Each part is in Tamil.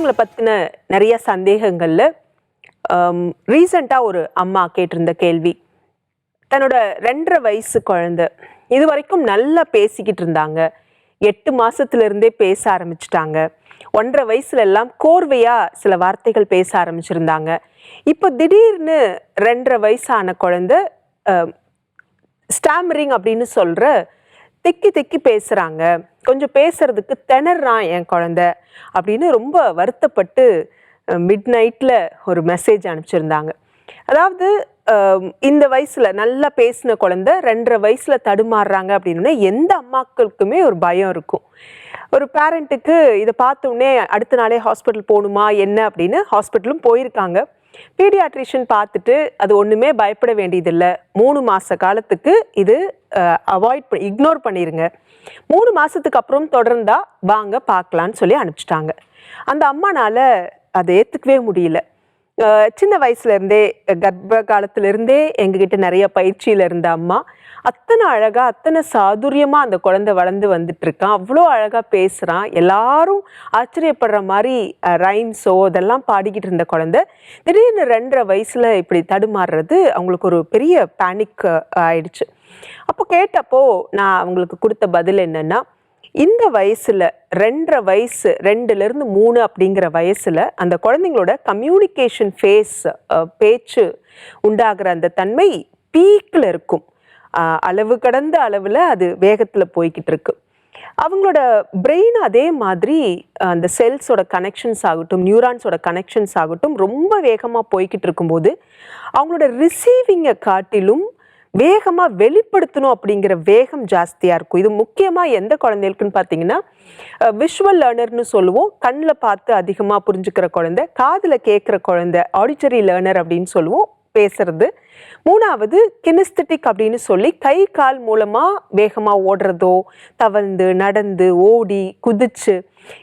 குழந்தைங்களை பற்றின நிறைய சந்தேகங்களில் ரீசண்டாக ஒரு அம்மா கேட்டிருந்த கேள்வி, தன்னோட 2.5 வயசு குழந்தை இது வரைக்கும் நல்லா பேசிக்கிட்டு இருந்தாங்க, 8 மாசத்துலேருந்தே பேச ஆரம்பிச்சிட்டாங்க, 1.5 வயசுல எல்லாம் கோர்வையாக சில வார்த்தைகள் பேச ஆரம்பிச்சிருந்தாங்க. இப்போ திடீர்னு 2.5 வயசான குழந்தை ஸ்டாமரிங் அப்படின்னு சொல்கிற திக்கி திக்கி பேசுகிறாங்க, கொஞ்சம் பேசுறதுக்கு திணறான் என் குழந்தை அப்படின்னு ரொம்ப வருத்தப்பட்டு மிட் நைட்டில் ஒரு மெசேஜ் அனுப்பிச்சிருந்தாங்க. அதாவது இந்த வயசில் நல்லா பேசின குழந்தை 2.5 வயசுல தடுமாறுறாங்க அப்படின்னா எந்த அம்மாக்களுக்குமே ஒரு பயம் இருக்கும். ஒரு பேரண்ட்டுக்கு இதை பார்த்தோன்னே அடுத்த நாளே ஹாஸ்பிட்டல் போகணுமா என்ன அப்படின்னு ஹாஸ்பிட்டலும் போயிருக்காங்க. பீடியாட்ரிஷியன் பார்த்துட்டு அது ஒன்றுமே பயப்பட வேண்டியதில்லை, 3 மாத காலத்துக்கு இது இக்னோர் பண்ணிடுங்க, 3 மாதத்துக்கு அப்புறம் தொடர்ந்தா வாங்க பார்க்கலான்னு சொல்லி அனுப்பிச்சிட்டாங்க. அந்த அம்மானால அதை ஏற்றுக்கவே முடியல. சின்ன வயசுலேருந்தே கர்ப்ப காலத்திலேருந்தே எங்ககிட்ட நிறைய பயிற்சியில் இருந்த அம்மா, அத்தனை அழகாக அத்தனை சாதுரியமாக அந்த குழந்தை வளர்ந்து வந்துட்டுருக்கான், அவ்வளோ அழகாக பேசுகிறான், எல்லாரும் ஆச்சரியப்படுற மாதிரி ரைம்ஸோ இதெல்லாம் பாடிக்கிட்டு இருந்த குழந்தை திடீர்னு 2.5 வயசில் இப்படி தடுமாறுறது அவங்களுக்கு ஒரு பெரிய பேனிக் ஆயிடுச்சு. அப்போ கேட்டப்போ நான் அவங்களுக்கு கொடுத்த பதில் என்னென்னா, இந்த வயசில் 2.5 வயசு 2லேருந்து 3 அப்படிங்கிற வயசில் அந்த குழந்தைங்களோட கம்யூனிகேஷன் ஃபேஸ், பேச்சு உண்டாகிற அந்த தன்மை பீக்கில் இருக்கும், அளவு கடந்த அளவில் அது வேகத்தில் போய்கிட்டு இருக்கு. அவங்களோட பிரெயின் அதே மாதிரி அந்த செல்ஸோட கனெக்ஷன்ஸ் ஆகட்டும், நியூரான்ஸோட கனெக்ஷன்ஸ் ஆகட்டும் ரொம்ப வேகமாக போய்கிட்டு இருக்கும்போது அவங்களோட ரிசீவிங்கை காட்டிலும் வேகமாக வெளிப்படுத்தணும் அப்படிங்கிற வேகம் ஜாஸ்தியாக இருக்கும். இது முக்கியமாக எந்த குழந்தைகளுக்குன்னு பார்த்தீங்கன்னா, விஷுவல் லேர்னர்னு சொல்லுவோம், கண்ணில் பார்த்து அதிகமாக புரிஞ்சுக்கிற குழந்தை, காதில் கேட்குற குழந்தை ஆடிட்டரி லேர்னர் அப்படின்னு சொல்லுவோம், பேசுறது. 3வது கினெஸ்தெட்டிக் அப்படின்னு சொல்லி கை கால் மூலமாக வேகமாக ஓடுறதோ, தவழ்ந்து நடந்து ஓடி குதிச்சு,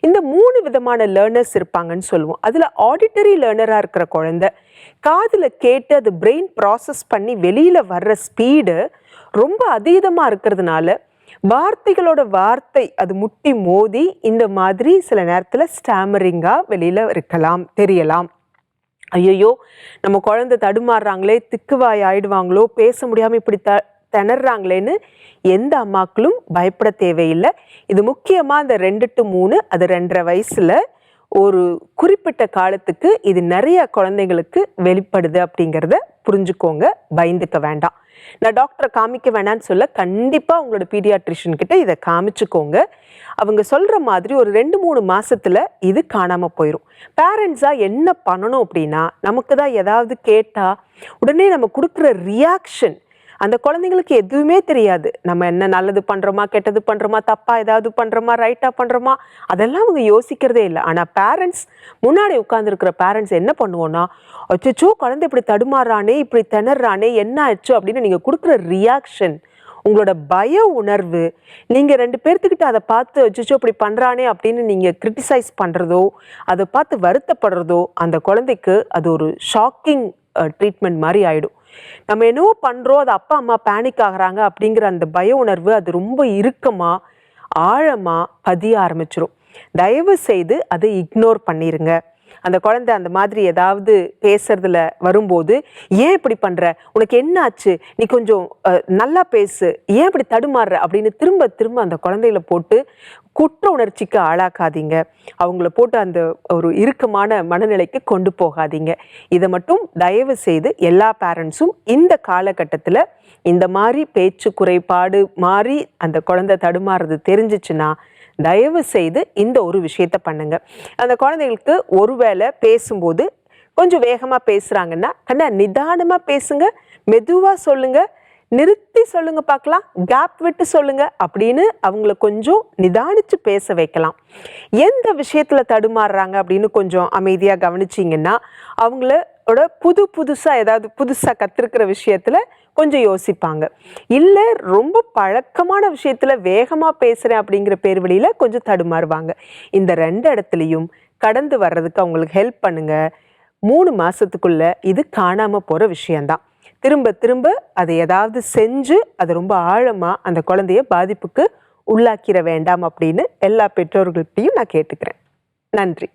இந்த 3 விதமான லேர்னர்ஸ் இருப்பாங்கன்னு சொல்லுவோம். அதில் ஆடிட்டரி லேர்னராக இருக்கிற குழந்தை காதில் கேட்டு அது பிரெயின் ப்ராசஸ் பண்ணி வெளியில் வர்ற ஸ்பீடு ரொம்ப அதீதமாக இருக்கிறதுனால வார்த்தைகளோட வார்த்தை அது முட்டி மோதி இந்த மாதிரி சில நேரத்தில் ஸ்டாமரிங்காக வெளியில் இருக்கலாம், தெரியலாம். ஐயோ நம்ம குழந்தை தடுமாறுறாங்களே, திக்குவாய் ஆயிடுவாங்களோ, பேச முடியாமல் இப்படி திணறாங்களேன்னு எந்த அம்மாக்களும் பயப்பட தேவையில்லை. இது முக்கியமாக இந்த 2 to 3 அது 2.5 வயசில் ஒரு குறிப்பிட்ட காலத்துக்கு இது நிறைய குழந்தைங்களுக்கு வெளிப்படுது அப்படிங்கிறத புரிஞ்சுக்கோங்க, பயந்துக்க வேண்டாம். நான் டாக்டரை காமிக்க வேண்டான்னு சொல்ல, கண்டிப்பாக உங்களோட பீடியாட்ரிஷியன் கிட்ட இதை காமிச்சுக்கோங்க. அவங்க சொல்கிற மாதிரி ஒரு 2-3 மாதத்தில் இது காணாமல் போயிடும். பேரண்ட்ஸாக என்ன பண்ணணும் அப்படின்னா, நமக்கு தான் ஏதாவது கேட்டால் உடனே நம்ம கொடுக்குற ரியாக்ஷன் அந்த குழந்தைங்களுக்கு எதுவுமே தெரியாது. நம்ம என்ன நல்லது பண்ணுறோமா, கெட்டது பண்ணுறோமா, தப்பாக ஏதாவது பண்ணுறோமா, ரைட்டாக பண்ணுறோமா, அதெல்லாம் அவங்க யோசிக்கிறதே இல்லை. ஆனால் பேரண்ட்ஸ் முன்னாடி உட்காந்துருக்கிற பேரண்ட்ஸ் என்ன பண்ணுவோன்னா, அச்சோ குழந்தை இப்படி தடுமாறானே, இப்படி திணறானே, என்ன ஆச்சு அப்படின்னு நீங்கள் கொடுக்குற ரியாக்ஷன், உங்களோட பய உணர்வு, நீங்கள் 2 பேர்த்துக்கிட்ட அதை பார்த்து அச்சோ இப்படி பண்ணுறானே அப்படின்னு நீங்கள் கிரிட்டிசைஸ் பண்ணுறதோ, அதை பார்த்து வருத்தப்படுறதோ அந்த குழந்தைக்கு அது ஒரு ஷாக்கிங் ட்ரீட்மெண்ட் மாதிரி ஆகிடும். நம்ம என்னவோ பண்ணுறோம், அது அப்பா அம்மா பேனிக் ஆகிறாங்க அப்படிங்கிற அந்த பய உணர்வு அது ரொம்ப இறுக்கமாக ஆழமாக பதிய ஆரம்பிச்சிடும். தயவு செய்து அதை இக்னோர் பண்ணிடுங்க. அந்த குழந்தை அந்த மாதிரி ஏதாவது பேசுறதுல வரும்போது, ஏன் இப்படி பண்ணுற, உனக்கு என்ன ஆச்சு, நீ கொஞ்சம் நல்லா பேசு, ஏன் இப்படி தடுமாறுற அப்படின்னு திரும்ப திரும்ப அந்த குழந்தைகளை போட்டு குற்ற உணர்ச்சிக்கு ஆளாக்காதீங்க. அவங்கள போட்டு அந்த ஒரு இறுக்கமான மனநிலைக்கு கொண்டு போகாதீங்க. இதை மட்டும் தயவு செய்து எல்லா பேரண்ட்ஸும் இந்த காலகட்டத்தில் இந்த மாதிரி பேச்சு குறைபாடு மாறி அந்த குழந்தை தடுமாறுறது தெரிஞ்சிச்சுன்னா தயவு செய்து இந்த ஒரு விஷயத்த பண்ணுங்க. அந்த குழந்தைகளுக்கு ஒருவேளை பேசும்போது கொஞ்சம் வேகமாக பேசுகிறாங்கன்னா, கண்ணா நிதானமாக பேசுங்க, மெதுவாக சொல்லுங்க, நிறுத்தி சொல்லுங்க பார்க்கலாம், கேப் விட்டு சொல்லுங்க அப்படின்னு அவங்கள கொஞ்சம் நிதானிச்சு பேச வைக்கலாம். எந்த விஷயத்தில் தடுமாறுறாங்க அப்படின்னு கொஞ்சம் அமைதியாக கவனிச்சிங்கன்னா அவங்களோட புதுசாக ஏதாவது புதுசாக கற்றுக்கிற விஷயத்தில் கொஞ்சம் யோசிப்பாங்க. இல்லை ரொம்ப பழக்கமான விஷயத்தில் வேகமாக பேசுகிறேன் அப்படிங்கிற பேர் வழியில் கொஞ்சம் தடுமாறுவாங்க. இந்த 2 இடத்துலையும் கடந்து வர்றதுக்கு அவங்களுக்கு ஹெல்ப் பண்ணுங்க. 3 மாதத்துக்குள்ள இது காணாமல் போகிற விஷயந்தான். திரும்ப திரும்ப அதை ஏதாவது செஞ்சு அதை ரொம்ப ஆழமாக அந்த குழந்தைய பாதிப்புக்கு உள்ளாக்கிற வேண்டாம் அப்படின்னு எல்லா பெற்றோர்கள்ட்டையும் நான் கேட்டுக்கிறேன். நன்றி.